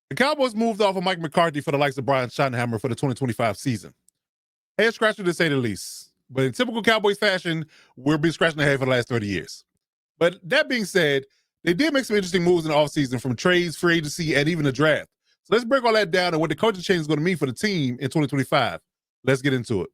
The Cowboys moved off of Mike McCarthy for the likes of Brian Schottenheimer for the 2025 season. Head scratcher to say the least. But in typical Cowboys fashion, we've been scratching their head for the last 30 years. But that being said, they did make some interesting moves in the offseason from trades, free agency, and even the draft. So let's break all that down and what the coaching change is going to mean for the team in 2025. Let's get into it.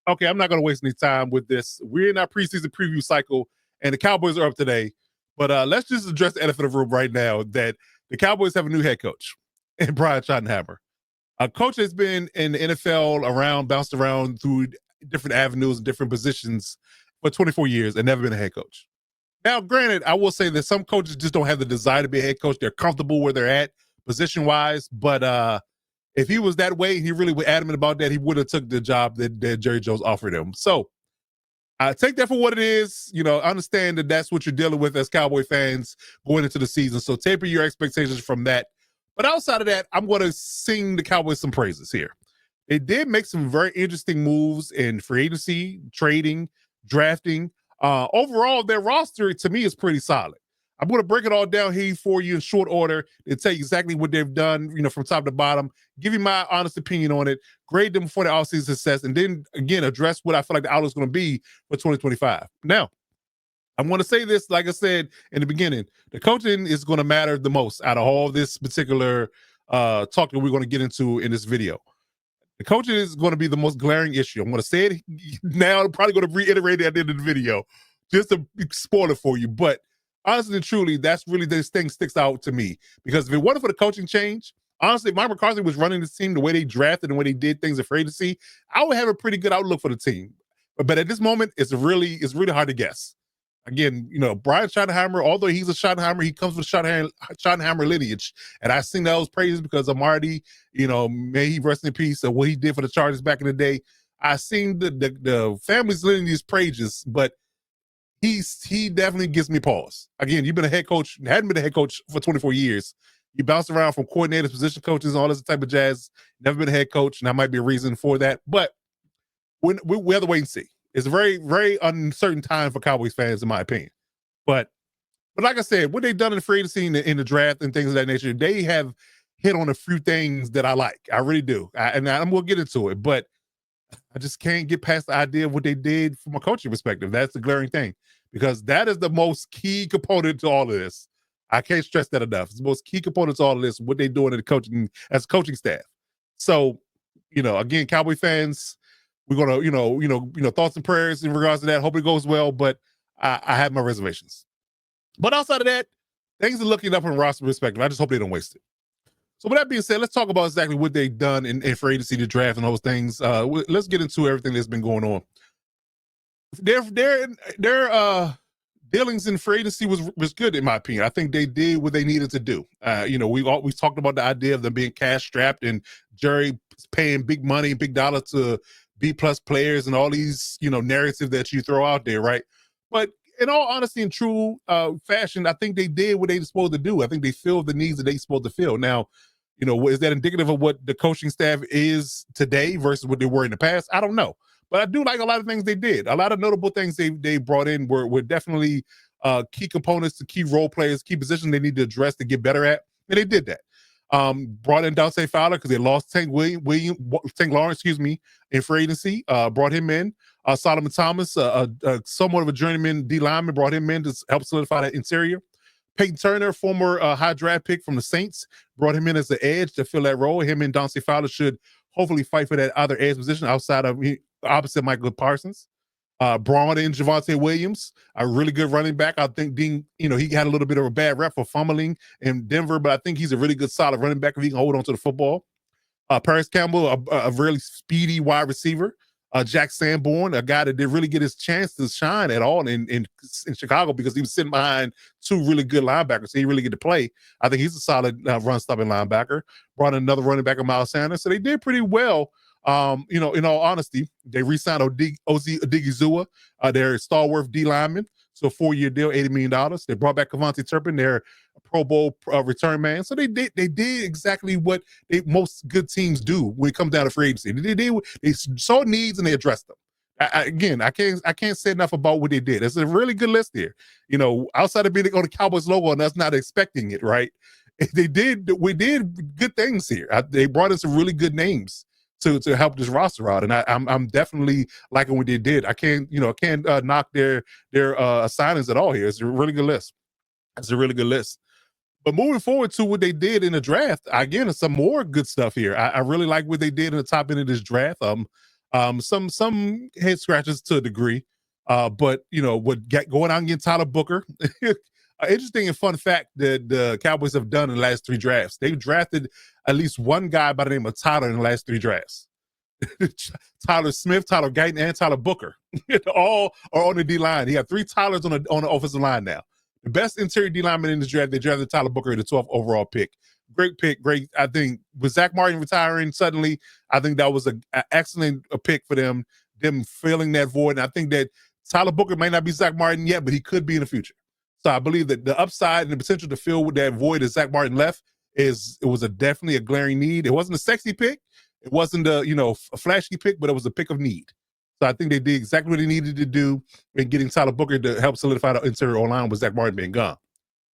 Okay, I'm not going to waste any time with this. We're in our preseason preview cycle, and the Cowboys are up today. But let's just address the elephant in the room right now that the Cowboys have a new head coach, and Brian Schottenheimer. A coach that's been in the NFL bounced around through different avenues and different positions for 24 years and never been a head coach. Now, granted, I will say that some coaches just don't have the desire to be a head coach. They're comfortable where they're at position-wise, but if he was that way, he really was adamant about that, he would have took the job that Jerry Jones offered him. So I take that for what it is. You know, understand that that's what you're dealing with as Cowboy fans going into the season. So taper your expectations from that. But outside of that, I'm going to sing the Cowboys some praises here. They did make some very interesting moves in free agency, trading, drafting. Overall, their roster, to me, is pretty solid. I'm going to break it all down here for you in short order and tell you exactly what they've done, you know, from top to bottom, give you my honest opinion on it, grade them for the offseason success, and then, again, address what I feel like the outlook is going to be for 2025. Now, I'm going to say this, like I said in the beginning, the coaching is going to matter the most out of all this particular talk that we're going to get into in this video. The coaching is going to be the most glaring issue. I'm going to say it now. I'm probably going to reiterate it at the end of the video just to spoil it for you. But honestly and truly, that's really this thing sticks out to me. Because if it wasn't for the coaching change, honestly, if Mike McCarthy was running the team the way they drafted and the way they did things in free agency, I would have a pretty good outlook for the team. But at this moment, it's really hard to guess. Again, you know, Brian Schottenheimer, although he's a Schottenheimer, he comes with Schottenheimer lineage. And I sing those praises because of Marty, you know, may he rest in peace, of what he did for the Chargers back in the day. I sing the family's lineage praises, but he definitely gives me pause. Again, you've been a head coach, hadn't been a head coach for 24 years. You bounced around from coordinators, position coaches, all this type of jazz. Never been a head coach, and that might be a reason for that. But we have to wait and see. It's a very, very uncertain time for Cowboys fans, in my opinion. But like I said, what they've done in the free agency in the draft and things of that nature, they have hit on a few things that I like. I really do. And I'm going to get into it. But I just can't get past the idea of what they did from a coaching perspective. That's the glaring thing, because that is the most key component to all of this. I can't stress that enough. It's the most key component to all of this, what they're doing in the coaching as a coaching staff. So, you know, again, Cowboy fans, we're gonna, you know, thoughts and prayers in regards to that. Hope it goes well, but I have my reservations. But outside of that, things are looking up from a roster perspective. I just hope they don't waste it. So with that being said, let's talk about exactly what they've done in free agency, the draft, and those things. Let's get into everything that's been going on. Their dealings in free agency was good, in my opinion. I think they did what they needed to do. You know, we've always talked about the idea of them being cash strapped and Jerry paying big money, big dollar to B+ players and all these, you know, narratives that you throw out there, right? But in all honesty and true fashion, I think they did what they were supposed to do. I think they filled the needs that they supposed to fill. Now, you know, is that indicative of what the coaching staff is today versus what they were in the past? I don't know. But I do like a lot of things they did. A lot of notable things they brought in were definitely key components to key role players, key positions they need to address to get better at. And they did that. Brought in Dante Fowler because they lost Tank Lawrence, in free agency. Brought him in. Solomon Thomas, somewhat of a journeyman D lineman, brought him in to help solidify that interior. Peyton Turner, former high draft pick from the Saints, brought him in as the edge to fill that role. Him and Dante Fowler should hopefully fight for that other edge position opposite Michael Parsons. Brought in Javonte Williams, a really good running back. I think he had a little bit of a bad rep for fumbling in Denver, but I think he's a really good, solid running back if he can hold on to the football. Paris Campbell, a really speedy wide receiver. Jack Sanborn, a guy that didn't really get his chance to shine at all in Chicago because he was sitting behind two really good linebackers, so he really get to play. I think he's a solid run-stopping linebacker. Brought in another running back, Miles Sanders, so they did pretty well In all honesty, they re-signed Ozi Odigizua, their stalwart D lineman, so 4-year deal, $80 million. They brought back Kavontae Turpin, their Pro Bowl return man. So they did exactly what most good teams do when it comes down to free agency. They saw needs and they addressed them. Again, I can't say enough about what they did. It's a really good list here. Outside of being on the Cowboys logo and us not expecting it, right? We did good things here. They brought in some really good names to help this roster out, and I'm definitely liking what they did. I can't knock their signings at all here. It's a really good list. It's a really good list. But moving forward to what they did in the draft, again, some more good stuff here. I really like what they did in the top end of this draft. Some head scratches to a degree, but what going out and getting Tyler Booker. Interesting and fun fact that the Cowboys have done in the last 3 drafts. They've drafted at least one guy by the name of Tyler in the last 3 drafts. Tyler Smith, Tyler Guyton, and Tyler Booker. All are on the D line. He got 3 Tylers on the offensive line now. The best interior D lineman in this draft, they drafted Tyler Booker in the 12th overall pick. Great pick. Great. I think with Zach Martin retiring suddenly, I think that was an excellent pick for them filling that void. And I think that Tyler Booker may not be Zach Martin yet, but he could be in the future. So I believe that the upside and the potential to fill with that void that Zach Martin left was definitely a glaring need. It wasn't a sexy pick. It wasn't a flashy pick, but it was a pick of need. So I think they did exactly what they needed to do in getting Tyler Booker to help solidify the interior O-line with Zach Martin being gone.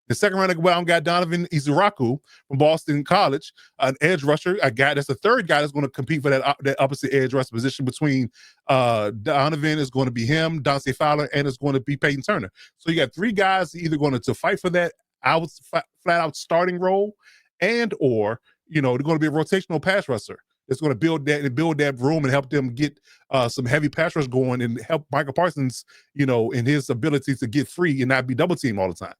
The second round, we got Donovan Izuraku from Boston College, an edge rusher, a guy that's the third guy that's going to compete for that opposite edge rusher position between Donovan is going to be him, Dante Fowler, and it's going to be Peyton Turner. So you got 3 guys either going to fight for that flat out starting role, and or they're going to be a rotational pass rusher. It's going to build that room and help them get some heavy pass rush going and help Michael Parsons, in his ability to get free and not be double teamed all the time.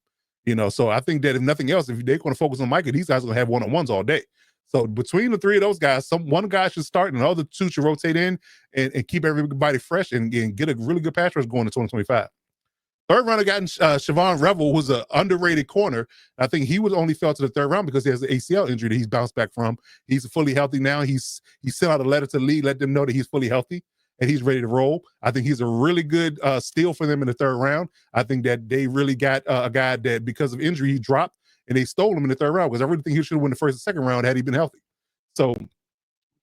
So I think that if nothing else, if they're going to focus on Micah, these guys are going to have one-on-ones all day. So between the 3 of those guys, one guy should start and the other 2 should rotate in and keep everybody fresh and get a really good pass rush going in 2025. Third round, I got Siobhan Revel, who's an underrated corner. I think he only fell to the 3rd round because he has an ACL injury that he's bounced back from. He's fully healthy now. He sent out a letter to the league, let them know that he's fully healthy and he's ready to roll. I think he's a really good steal for them in the 3rd round. I think that they really got a guy that because of injury he dropped and they stole him in the 3rd round because I really think he should have won the 1st and 2nd round had he been healthy. So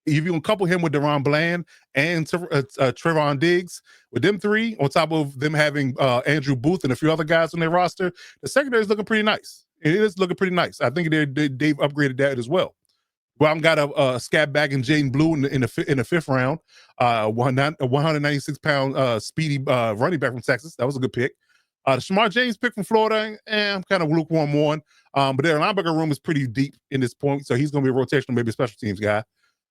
if you can couple him with Deron Bland and Trevon Diggs, with them 3, on top of them having Andrew Booth and a few other guys on their roster, the secondary is looking pretty nice. It is looking pretty nice. I think they've upgraded that as well. Well, I've got a scat back in Jaden Blue in the 5th round, 196-pound speedy running back from Texas. That was a good pick. The Shamar James pick from Florida, I'm kind of lukewarm on. But their linebacker room is pretty deep in this point, so he's going to be a rotational, maybe a special teams guy.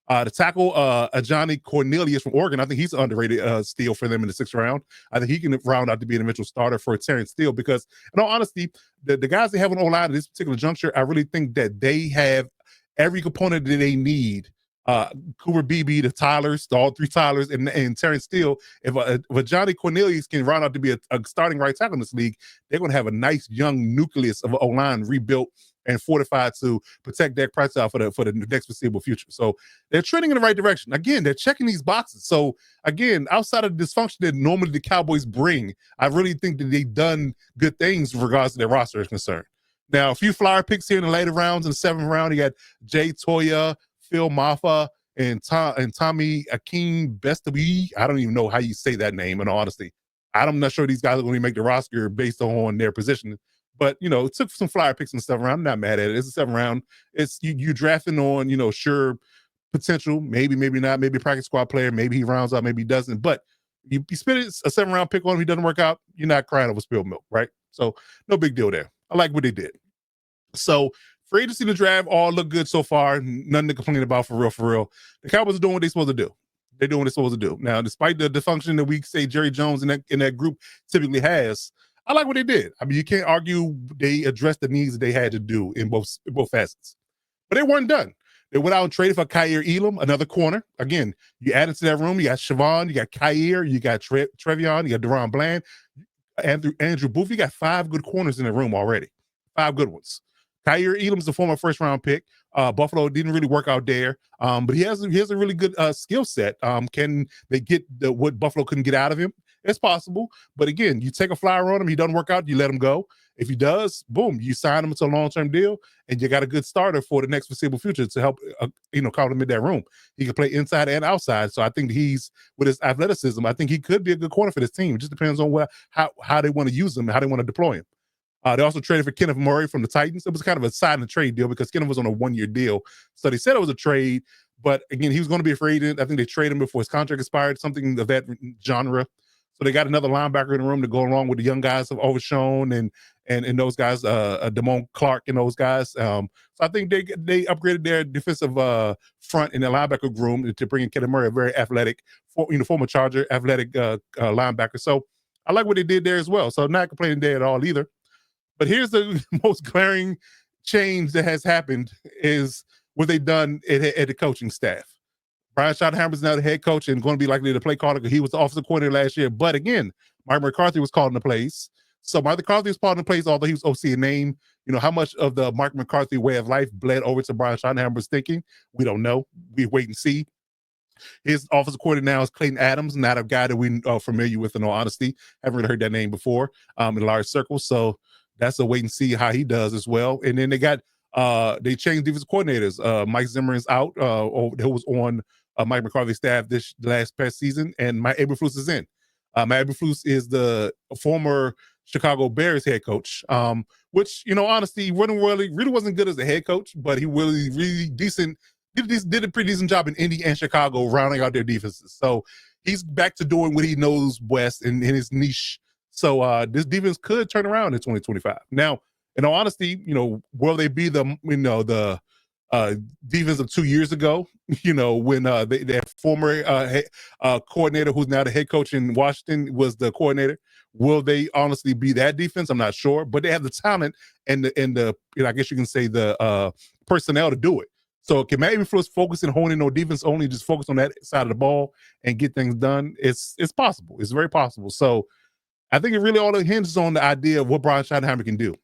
The tackle, Ajani Cornelius from Oregon, I think he's an underrated steal for them in the 6th round. I think he can round out to be an eventual starter for Terrence Steele because, in all honesty, the guys they have on O-line at this particular juncture, I really think that they have every component that they need. Cooper Beebe, the Tylers, all 3 Tylers, and Terrence Steele. If Johnny Cornelius can round out to be a starting right tackle in this league, they're going to have a nice young nucleus of O-line rebuilt and fortified to protect Dak Prescott for the next foreseeable future. So they're trending in the right direction. Again, they're checking these boxes. So again, outside of the dysfunction that normally the Cowboys bring, I really think that they've done good things in regards to their roster is concerned. Now, a few flyer picks here in the later rounds. In the 7th round, you got Jay Toya, Phil Maffa, and Tommy Akeem Bestabi. I don't even know how you say that name, in all honesty. I'm not sure these guys are going to make the roster based on their position. But, it took some flyer picks and stuff around. I'm not mad at it. It's a 7th round. It's you drafting on, sure, potential, maybe not, maybe practice squad player, maybe he rounds out, maybe he doesn't. But you spend a 7th round pick on him, he doesn't work out, you're not crying over spilled milk, right? So no big deal there. I like what they did. So free agency and the draft all look good so far. Nothing to complain about for real. The Cowboys are doing what they're supposed to do. They're doing what they're supposed to do. Now, despite the dysfunction that we say Jerry Jones in that group typically has, I like what they did. I mean, you can't argue they addressed the needs that they had to do in both facets. But they weren't done. They went out and traded for Kaiir Elam, another corner. Again, you add into that room, you got Siobhan, you got Kaiir, you got Trevion, you got Deron Bland, Andrew Booth. You got 5 good corners in the room already. 5 good ones. Kaiir Elam's the former 1st round pick. Buffalo didn't really work out there, but he has a really good skill set. Can they get what Buffalo couldn't get out of him? It's possible, but again, you take a flyer on him. He doesn't work out, you let him go. If he does, boom, you sign him to a long-term deal, and you got a good starter for the next foreseeable future to help, complement that room. He can play inside and outside. So I think he's with his athleticism. I think he could be a good corner for this team. It just depends on how they want to use him and how they want to deploy him. They also traded for Kenneth Murray from the Titans. It was kind of a sign and trade deal because Kenneth was on a 1-year deal. So they said it was a trade, but again, he was going to be a free agent. I think they traded him before his contract expired, something of that genre. So they got another linebacker in the room to go along with the young guys of Overshown and those guys, Damone Clark and those guys. So I think they upgraded their defensive front in the linebacker room to bring in Kenneth Murray, a very athletic, former Charger, athletic linebacker. So I like what they did there as well. So I'm not complaining there at all either. But here's the most glaring change that has happened is what they've done at the coaching staff. Brian Schottenheimer's now the head coach and going to be likely to play caller because he was the offensive coordinator last year. But again, Mike McCarthy was calling the plays. So Mike McCarthy was calling the plays, although he was OC in name. How much of the Mike McCarthy way of life bled over to Brian Schottenheimer's thinking? We don't know. We wait and see. His offensive coordinator now is Clayton Adams, not a guy that we are familiar with, in all honesty. Haven't really heard that name before in large circles. So that's a wait and see how he does as well. And then they changed defensive coordinators. Mike Zimmerman's out, who was on Mike McCarthy's staff this past season, and Mike Eberflus is in. Mike Eberflus is the former Chicago Bears head coach, which, honestly, really wasn't good as a head coach, but he really decent, did a pretty decent job in Indy and Chicago rounding out their defenses. So he's back to doing what he knows best in his niche. So this defense could turn around in 2025. Now, in all honesty, will they be the defense of 2 years ago, when their former coordinator, who's now the head coach in Washington, was the coordinator? Will they honestly be that defense? I'm not sure, but they have the talent and the I guess you can say the personnel to do it. So can Matt Eberflus focus and hone in on defense only, just focus on that side of the ball and get things done? It's possible. It's very possible. So I think it really all hinges on the idea of what Brian Schottenheimer can do.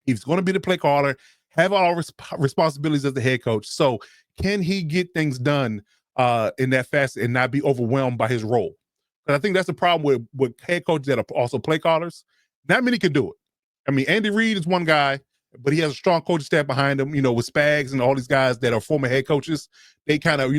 He's going to be the play caller, have all responsibilities as the head coach. So can he get things done in that facet and not be overwhelmed by his role? And I think that's the problem with head coaches that are also play callers. Not many can do it. I mean, Andy Reid is one guy, but he has a strong coaching staff behind him, with Spags and all these guys that are former head coaches. They kind of,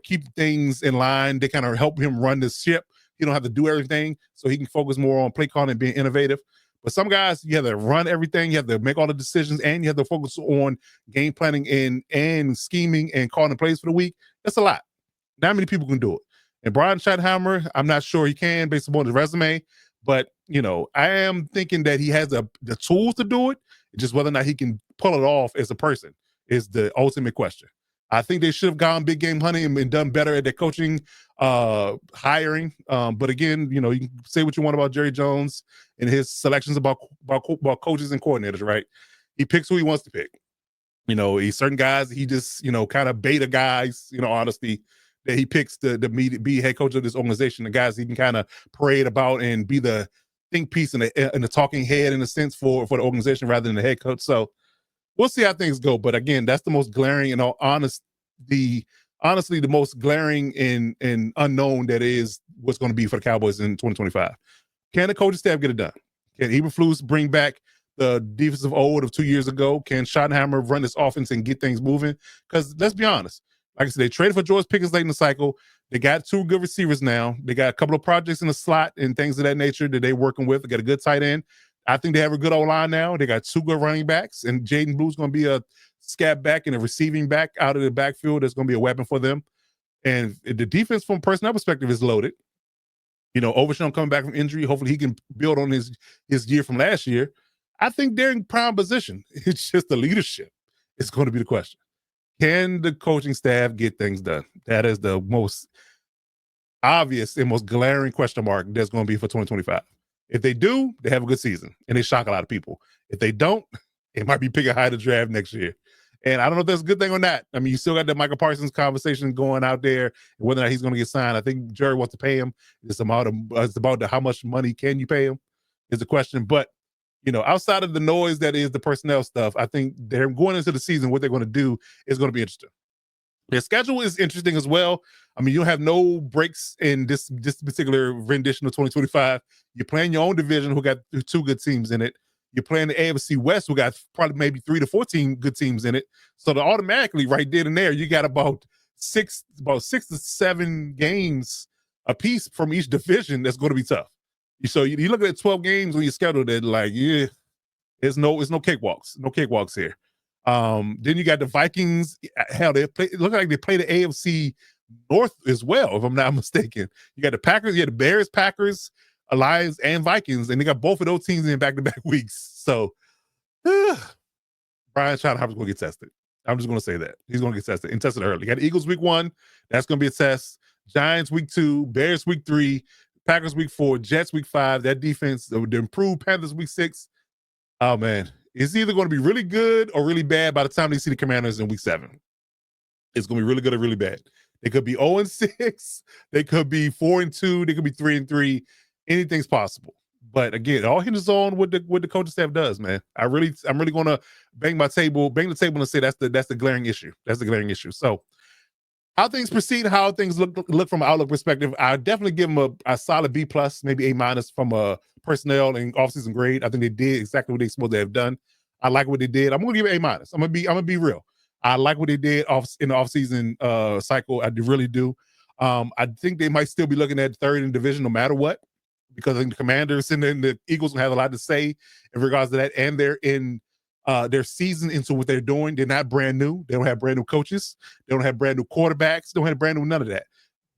keep things in line. They kind of help him run the ship. He don't have to do everything, so he can focus more on play calling and being innovative. But some guys, you have to run everything, you have to make all the decisions, and you have to focus on game planning and scheming and calling the plays for the week. That's a lot. Not many people can do it. And Brian Schottenheimer, I'm not sure he can based upon his resume, but I am thinking that he has the tools to do it. Just whether or not he can pull it off as a person is the ultimate question. I think they should have gone big game hunting and done better at their coaching, hiring. But again, you can say what you want about Jerry Jones and his selections about coaches and coordinators, right? He picks who he wants to pick. He's certain guys, he just, kind of beta guys, honestly, that he picks to be head coach of this organization. The guys he can kind of parade about and be the think piece and the talking head in a sense for the organization rather than the head coach. So we'll see how things go. But again, that's the most glaring and honestly the most glaring and unknown that is what's going to be for the Cowboys in 2025. Can the coaching staff get it done? Can Eberflus bring back the defensive old of 2 years ago? Can Schottenheimer run this offense and get things moving? Because let's be honest, like I said, they traded for George Pickens late in the cycle. They got 2 good receivers now. They got a couple of projects in the slot and things of that nature that they're working with. They got a good tight end. I think they have a good O-line now. They got 2 good running backs, and Jaden Blue's going to be a scat back and a receiving back out of the backfield. That's going to be a weapon for them. And the defense from personnel perspective is loaded. Overshown coming back from injury. Hopefully he can build on his year from last year. I think they're in prime position. It's just the leadership. It's going to be the question. Can the coaching staff get things done? That is the most obvious and most glaring question mark that's going to be for 2025. If they do, they have a good season and they shock a lot of people. If they don't, it might be picking high to draft next year. And I don't know if that's a good thing or not. I mean, you still got the Michael Parsons conversation going out there, and whether or not he's going to get signed. I think Jerry wants to pay him. It's about how much money can you pay him is the question. But outside of the noise that is the personnel stuff, I think they're going into the season. What they're going to do is going to be interesting. Their schedule is interesting as well. I mean, you'll have no breaks in this particular rendition of 2025. You're playing your own division, who got two good teams in it. You're playing the AFC West, who got probably maybe 3 to 14 good teams in it. So automatically, right then and there, you got about six to seven games a piece from each division. That's going to be tough. So you look at 12 games on your schedule that, like, yeah, it's no cakewalks here. Then you got the Vikings. Hell, it look like they play the AFC North as well, if I'm not mistaken. You got the Packers, you got the Bears, Packers, Lions, and Vikings, and they got both of those teams in back-to-back weeks. So Brian Schottenheimer's going to get tested. I'm just going to say that. He's going to get tested and tested early. You got the Eagles week 1. That's going to be a test. Giants week 2. Bears week 3. Packers week 4. Jets week 5. That defense, the improved Panthers week 6. Oh, man. It's either going to be really good or really bad by the time they see the Commanders in week 7. It's going to be really good or really bad. They could be 0-6. They could be 4-2. They could be 3-3. Anything's possible. But again, it all hinges on what the coaching staff does, man. I'm really going to bang the table and say that's the glaring issue. That's the glaring issue. So how things proceed, how things look from an outlook perspective, I definitely give them a solid B+, maybe A- from a personnel and offseason grade. I think they did exactly what they're supposed to have done. I like what they did. I'm going to give it A-. I'm gonna be real. I like what they did in the offseason cycle. I really do. I think they might still be looking at third in division no matter what, because I think the Commanders and then the Eagles will have a lot to say in regards to that, and they're in their season into what they're doing. They're not brand new. They don't have brand new coaches. They don't have brand new quarterbacks. They don't have brand new none of that.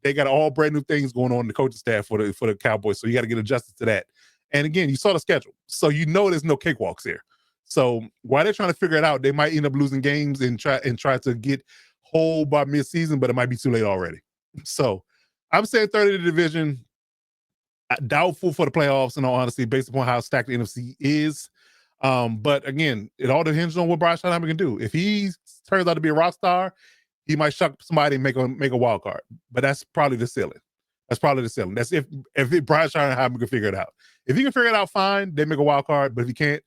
They got all brand new things going on in the coaching staff for the Cowboys. So you got to get adjusted to that. And again, you saw the schedule, so you know there's no cakewalks here. So while they're trying to figure it out, they might end up losing games and try to get whole by midseason, but it might be too late already. So I'm saying third in the division. Doubtful for the playoffs, in all honesty, based upon how stacked the NFC is. But again, it all depends on what Brian Schottenheimer can do. If he turns out to be a rock star, he might shock somebody and make a wild card. But that's probably the ceiling. That's if Brian Schottenheimer can figure it out. If he can figure it out, fine, they make a wild card. But if he can't,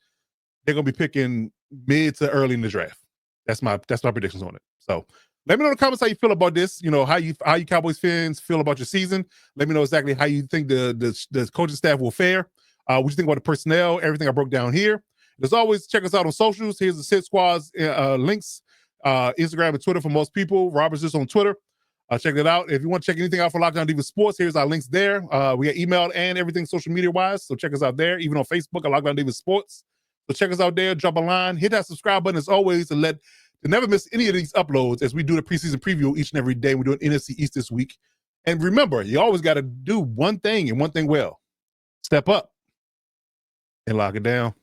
they're gonna be picking mid to early in the draft. That's my predictions on it. So let me know in the comments how you feel about this. How you Cowboys fans feel about your season. Let me know exactly how you think the coaching staff will fare. What you think about the personnel, everything I broke down here. As always, check us out on socials. Here's the Sit Squad's links, Instagram and Twitter for most people. Robert's just on Twitter. Check it out. If you want to check anything out for Lockdown Divas Sports, here's our links there. We got email and everything social media wise. So check us out there, even on Facebook at Lockdown Divas Sports. So check us out there, drop a line, hit that subscribe button as always to never miss any of these uploads as we do the preseason preview each and every day. We're doing NFC East this week. And remember, you always got to do one thing and one thing well. Step up and lock it down.